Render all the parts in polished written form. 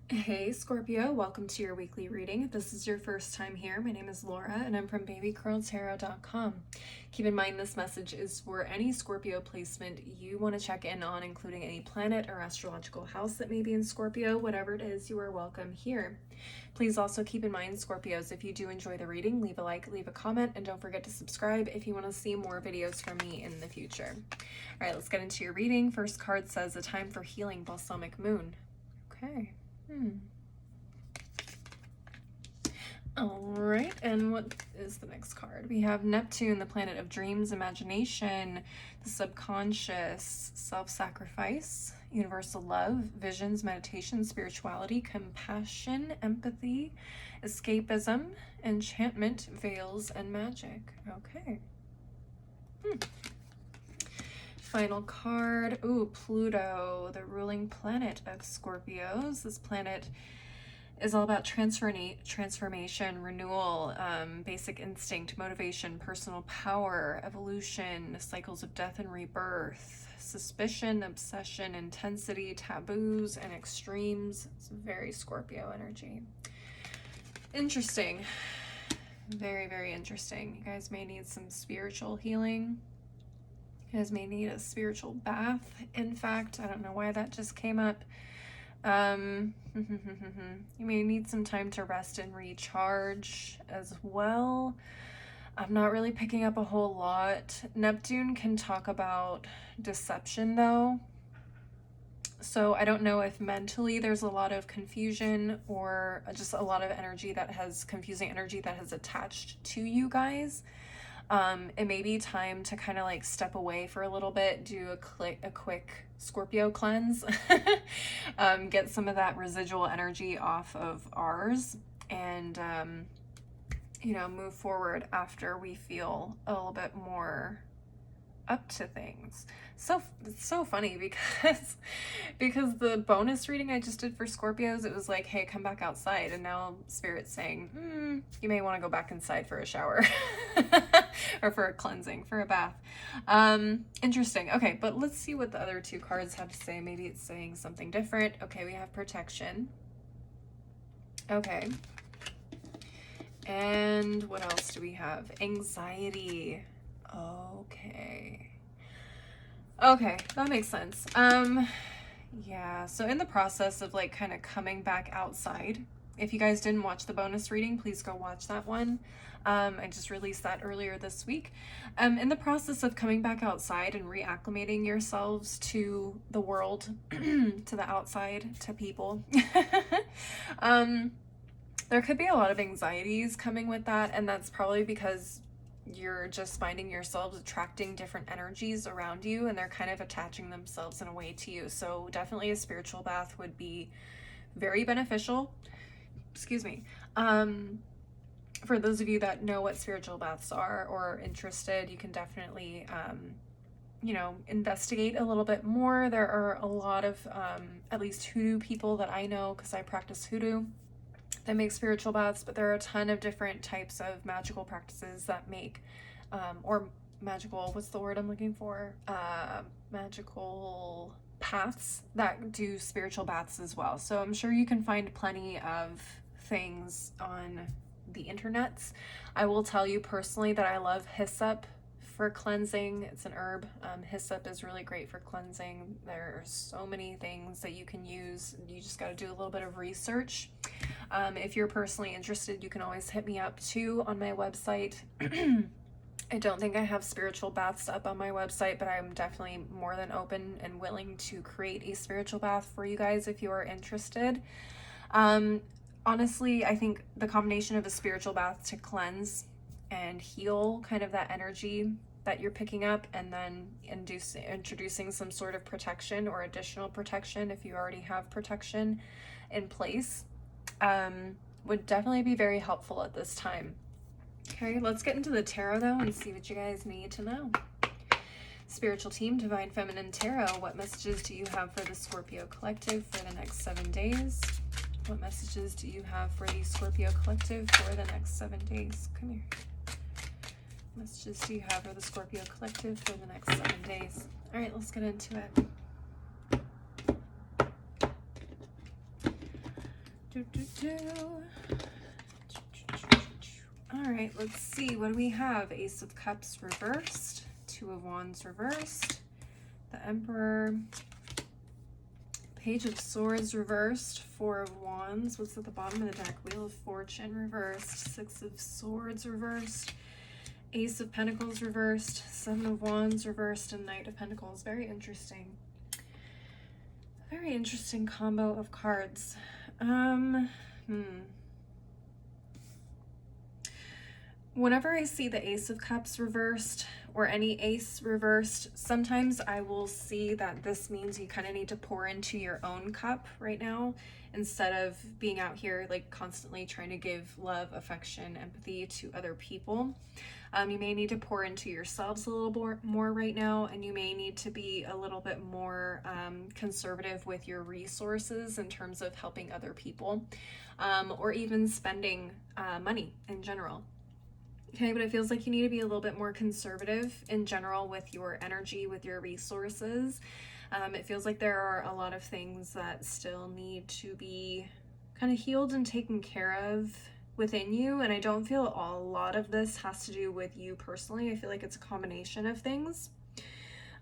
Hey Scorpio, welcome to your weekly reading. If this is your first time here, my name is Laura and I'm from babycurltarot.com. Keep in mind this message is for any Scorpio placement you want to check in on, including any planet or astrological house that may be in Scorpio. Whatever it is, you are welcome here. Please also keep in mind, Scorpios, if you do enjoy the reading, leave a like, leave a comment, and don't forget to subscribe if you want to see more videos from me in the future. All right, let's get into your reading. First card says, A Time for Healing, Balsamic Moon. Okay. All right, and what is the next card? We have Neptune, the planet of dreams, imagination, the subconscious, self-sacrifice, universal love, visions, meditation, spirituality, compassion, empathy, escapism, enchantment, veils, and magic. Okay. Final card. Ooh, Pluto, the ruling planet of Scorpios. This planet is all about transformation, renewal, basic instinct, motivation, personal power, evolution, cycles of death and rebirth, suspicion, obsession, intensity, taboos, and extremes. It's very Scorpio energy. Interesting. Very, very interesting. You guys may need some spiritual healing. You guys may need a spiritual bath. In fact, I don't know why that just came up. You may need some time to rest and recharge as well. I'm not really picking up a whole lot. Neptune can talk about deception though. So I don't know if mentally there's a lot of confusion or just a lot of energy that has, confusing energy that has attached to you guys. It may be time to kind of like step away for a little bit, do a quick Scorpio cleanse, get some of that residual energy off of ours, and you know, move forward after we feel a little bit more up to things. So it's so funny because the bonus reading I just did for Scorpios, it was like, hey, come back outside, and now Spirit's saying you may want to go back inside for a shower or for a cleansing, for a bath. Interesting. Okay, but let's see what the other two cards have to say. Maybe it's saying something different. Okay, we have protection. Okay, and what else do we have? Anxiety. Okay, that makes sense. Yeah, so in the process of like kind of coming back outside, if you guys didn't watch the bonus reading, please go watch that one. I just released that earlier this week. In the process of coming back outside and reacclimating yourselves to the world, to the outside, to people, there could be a lot of anxieties coming with that, and that's probably because you're just finding yourselves attracting different energies around you, and they're kind of attaching themselves in a way to you. So definitely a spiritual bath would be very beneficial. Excuse me. For those of you that know what spiritual baths are or are interested, you can definitely you know, investigate a little bit more. There are a lot of at least hoodoo people that I know, because I practice hoodoo, that make spiritual baths, but there are a ton of different types of magical practices that make or magical, what's the word I'm looking for, magical paths that do spiritual baths as well. So I'm sure you can find plenty of things on the internets. I will tell you personally that I love hyssop for cleansing. It's an herb. Hyssop is really great for cleansing. There's so many things that you can use. You just got to do a little bit of research. If you're personally interested, you can always hit me up too on my website. I don't think I have spiritual baths up on my website, but I'm definitely more than open and willing to create a spiritual bath for you guys if you are interested. Honestly, I think the combination of a spiritual bath to cleanse and heal kind of that energy that you're picking up, and then introducing some sort of protection or additional protection if you already have protection in place, would definitely be very helpful at this time. Okay, let's get into the tarot though and see what you guys need to know. Spiritual team, Divine Feminine Tarot, what messages do you have for the Scorpio Collective for the next 7 days? What messages do you have for the Scorpio Collective for the next 7 days? Come here. What messages do you have for the Scorpio Collective for the next 7 days? All right, let's get into it. All right, let's see. What do we have? Ace of Cups reversed, Two of Wands reversed, the Emperor, Page of Swords reversed, Four of Wands. What's at the bottom of the deck? Wheel of Fortune reversed, Six of Swords reversed, Ace of Pentacles reversed, Seven of Wands reversed, and Knight of Pentacles. Very interesting. Very interesting combo of cards. Whenever I see the Ace of Cups reversed or any ace reversed, sometimes I will see that this means you kind of need to pour into your own cup right now instead of being out here like constantly trying to give love, affection, empathy to other people. You may need to pour into yourselves a little more right now, and you may need to be a little bit more conservative with your resources in terms of helping other people, or even spending money in general. Okay, but it feels like you need to be a little bit more conservative in general with your energy, with your resources. It feels like there are a lot of things that still need to be kind of healed and taken care of within you, and I don't feel a lot of this has to do with you personally. I feel like it's a combination of things.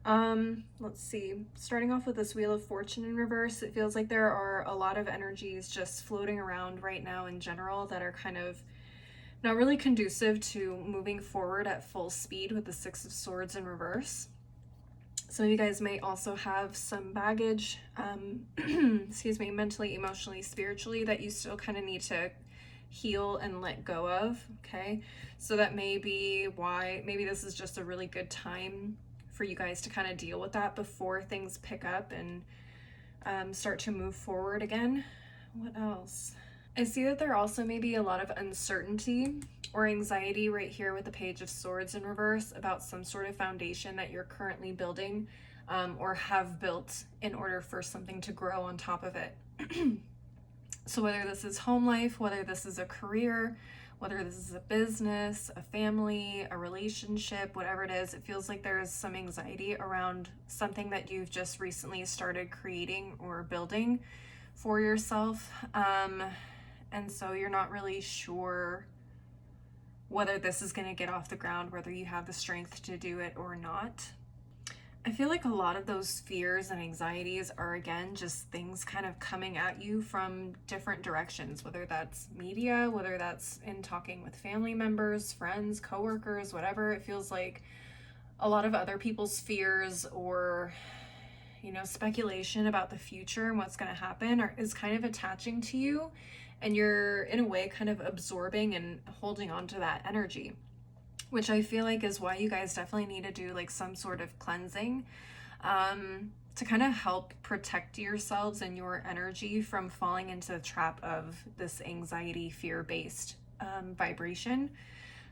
Let's see, starting off with this Wheel of Fortune in reverse, it feels like there are a lot of energies just floating around right now in general that are kind of not really conducive to moving forward at full speed with the Six of Swords in reverse. Some of you guys may also have some baggage, excuse me, mentally, emotionally, spiritually, that you still kind of need to heal and let go of, okay? So that may be why, maybe this is just a really good time for you guys to kind of deal with that before things pick up and start to move forward again. What else? I see that there also may be a lot of uncertainty or anxiety right here with the Page of Swords in reverse about some sort of foundation that you're currently building or have built in order for something to grow on top of it. So whether this is home life, whether this is a career, whether this is a business, a family, a relationship, whatever it is, it feels like there is some anxiety around something that you've just recently started creating or building for yourself. And so you're not really sure whether this is going to get off the ground, whether you have the strength to do it or not. I feel like a lot of those fears and anxieties are, again, just things kind of coming at you from different directions, whether that's media, whether that's in talking with family members, friends, coworkers, whatever. It feels like a lot of other people's fears or, you know, speculation about the future and what's going to happen is kind of attaching to you. And you're, in a way, kind of absorbing and holding on to that energy, which I feel like is why you guys definitely need to do like some sort of cleansing to kind of help protect yourselves and your energy from falling into the trap of this anxiety, fear-based vibration,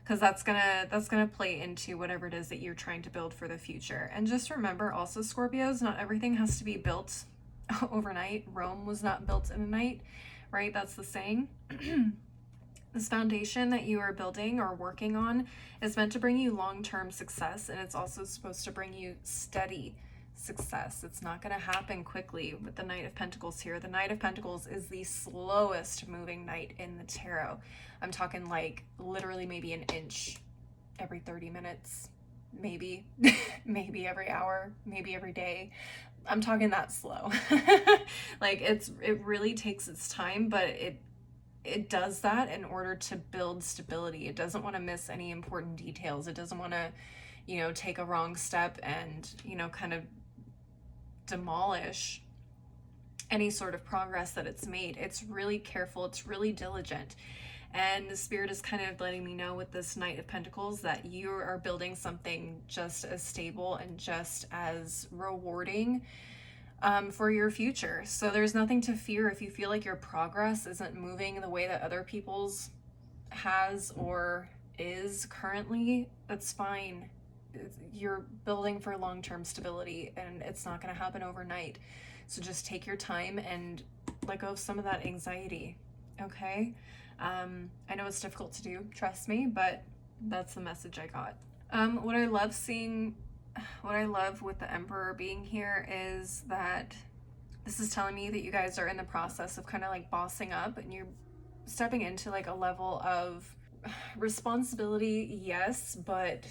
because that's gonna play into whatever it is that you're trying to build for the future. And just remember also, Scorpios, not everything has to be built overnight. Rome was not built in a night. Right? That's the saying. This foundation that you are building or working on is meant to bring you long-term success, and it's also supposed to bring you steady success. It's not going to happen quickly with the Knight of Pentacles here. The Knight of Pentacles is the slowest moving knight in the tarot. I'm talking like literally maybe an inch every 30 minutes, maybe, maybe every hour, maybe every day. I'm talking that slow. Like it really takes its time, but it does that in order to build stability. It doesn't want to miss any important details. It doesn't want to, you know, take a wrong step and, you know, kind of demolish any sort of progress that it's made. It's really careful. It's really diligent. And the Spirit is kind of letting me know with this Knight of Pentacles that you are building something just as stable and just as rewarding for your future. So there's nothing to fear if you feel like your progress isn't moving the way that other people's has or is currently. That's fine. You're building for long-term stability, and it's not going to happen overnight. So just take your time and let go of some of that anxiety, okay? I know it's difficult to do, trust me, but that's the message I got. What I love with the Emperor being here is that This is telling me that you guys are in the process of kind of like bossing up, and you're stepping into like a level of responsibility, yes, but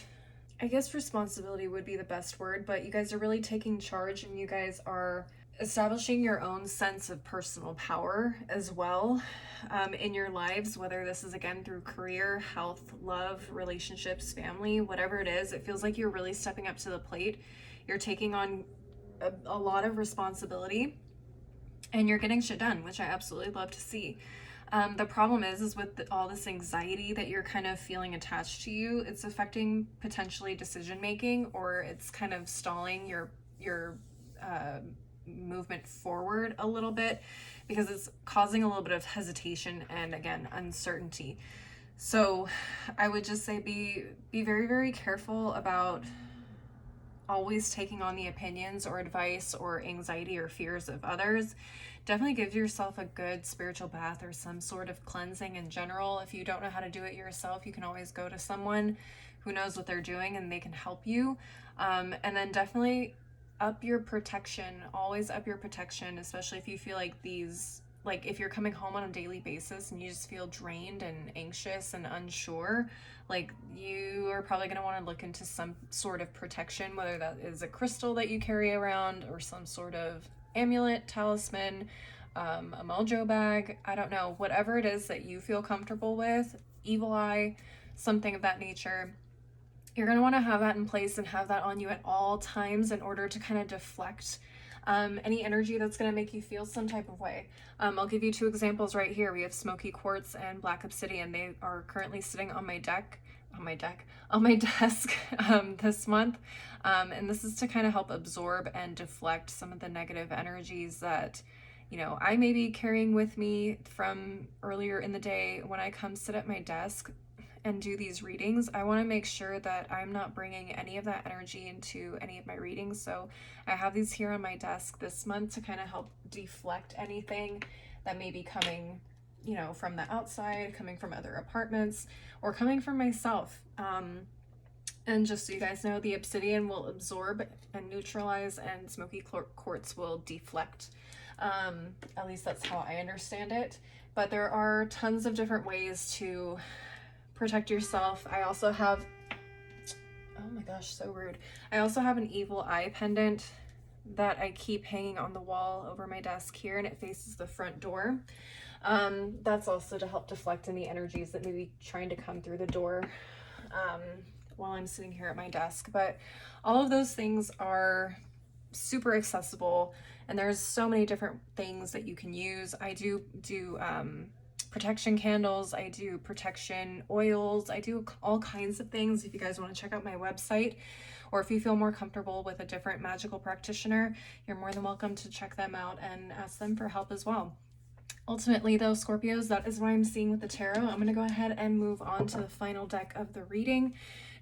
I guess responsibility would be the best word, but you guys are really taking charge, and you guys are establishing your own sense of personal power as well in your lives, whether this is again through career, health, love, relationships, family, whatever it is. It feels like you're really stepping up to the plate. You're taking on a lot of responsibility, and you're getting shit done, which I absolutely love to see. The problem is with all this anxiety that you're kind of feeling attached to you, it's affecting potentially decision making, or it's kind of stalling your movement forward a little bit, because it's causing a little bit of hesitation and again uncertainty. So I would just say be very, very careful about always taking on the opinions or advice or anxiety or fears of others. Definitely give yourself a good spiritual bath or some sort of cleansing in general. If you don't know how to do it yourself, you can always go to someone who knows what they're doing and they can help you. And then definitely up your protection. Always up your protection, especially if you feel like if you're coming home on a daily basis and you just feel drained and anxious and unsure, like you are probably going to want to look into some sort of protection, whether that is a crystal that you carry around or some sort of amulet, talisman, a mojo bag, I don't know, whatever it is that you feel comfortable with, evil eye, something of that nature. You're going to want to have that in place and have that on you at all times in order to kind of deflect any energy that's going to make you feel some type of way. I'll give you two examples right here. We have smoky quartz and black obsidian. They are currently sitting on my desk this month. And this is to kind of help absorb and deflect some of the negative energies that, I may be carrying with me from earlier in the day. When I come sit at my desk and do these readings, I want to make sure that I'm not bringing any of that energy into any of my readings. So I have these here on my desk this month to kind of help deflect anything that may be coming, from the outside, coming from other apartments, or coming from myself. And just so you guys know, the obsidian will absorb and neutralize, and smoky quartz will deflect. At least that's how I understand it. But there are tons of different ways to protect yourself. I also have, oh my gosh, so rude. I also have an evil eye pendant that I keep hanging on the wall over my desk here, and it faces the front door. That's also to help deflect any energies that may be trying to come through the door while I'm sitting here at my desk. But all of those things are super accessible, and there's so many different things that you can use. I do protection candles, I do protection oils, I do all kinds of things. If you guys want to check out my website, or if you feel more comfortable with a different magical practitioner, you're more than welcome to check them out and ask them for help as well. Ultimately though, Scorpios, that is what I'm seeing with the tarot. I'm going to go ahead and move on to the final deck of the reading.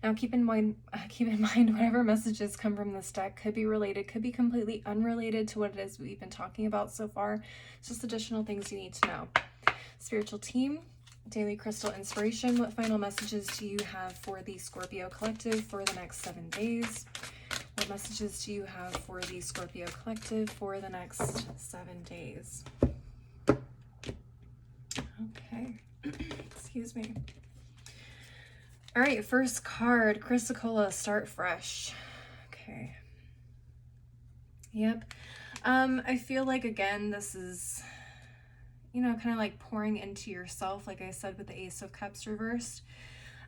Now keep in mind whatever messages come from this deck could be related, could be completely unrelated to what it is we've been talking about so far. It's just additional things you need to know. Spiritual team, daily crystal inspiration. What final messages do you have for the Scorpio collective for the next 7 days? What messages do you have for the Scorpio collective for the next 7 days? Okay, excuse me. All right, first card, Chrysocolla, start fresh. Okay. Yep. I feel like, again, this is, kind of like pouring into yourself, like I said with the Ace of Cups reversed.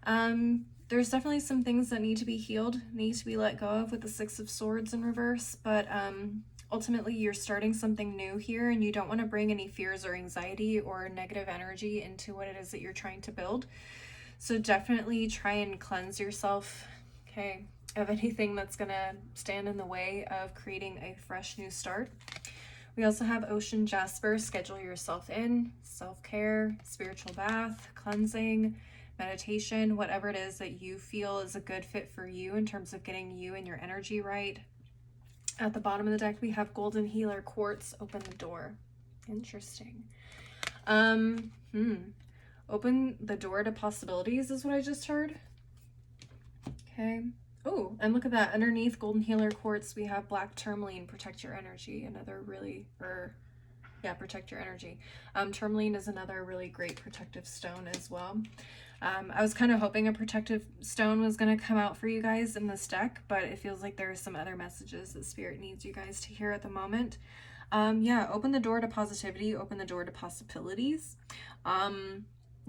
There's definitely some things that need to be healed, need to be let go of with the Six of Swords in reverse, but ultimately you're starting something new here, and you don't want to bring any fears or anxiety or negative energy into what it is that you're trying to build. So definitely try and cleanse yourself, okay, of anything that's going to stand in the way of creating a fresh new start. We also have Ocean Jasper, schedule yourself in, self-care, spiritual bath, cleansing, meditation, whatever it is that you feel is a good fit for you in terms of getting you and your energy right. At the bottom of the deck, we have Golden Healer Quartz, open the door. Interesting. Open the door to possibilities is what I just heard. Okay. Oh, and look at that. Underneath Golden Healer Quartz, we have Black Tourmaline, Protect Your Energy. Another really, yeah, protect your energy. Tourmaline is another really great protective stone as well. I was kind of hoping a protective stone was going to come out for you guys in this deck, but it feels like there are some other messages that Spirit needs you guys to hear at the moment. Yeah, open the door to positivity, open the door to possibilities.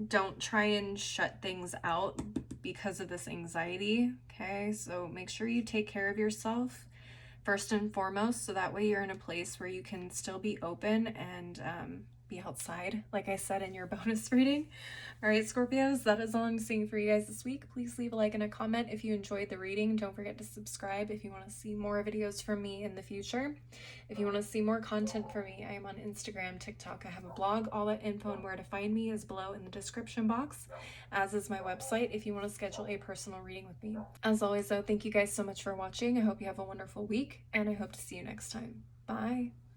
Don't try and shut things out because of this anxiety, okay? So make sure you take care of yourself first and foremost, so that way you're in a place where you can still be open and be outside, like I said in your bonus reading. All right, Scorpios, that is all I'm seeing for you guys this week. Please leave a like and a comment if you enjoyed the reading. Don't forget to subscribe if you want to see more videos from me in the future. If you want to see more content from me, I am on Instagram, TikTok. I have a blog. All that info and where to find me is below in the description box, as is my website if you want to schedule a personal reading with me. As always, though, thank you guys so much for watching. I hope you have a wonderful week, and I hope to see you next time. Bye.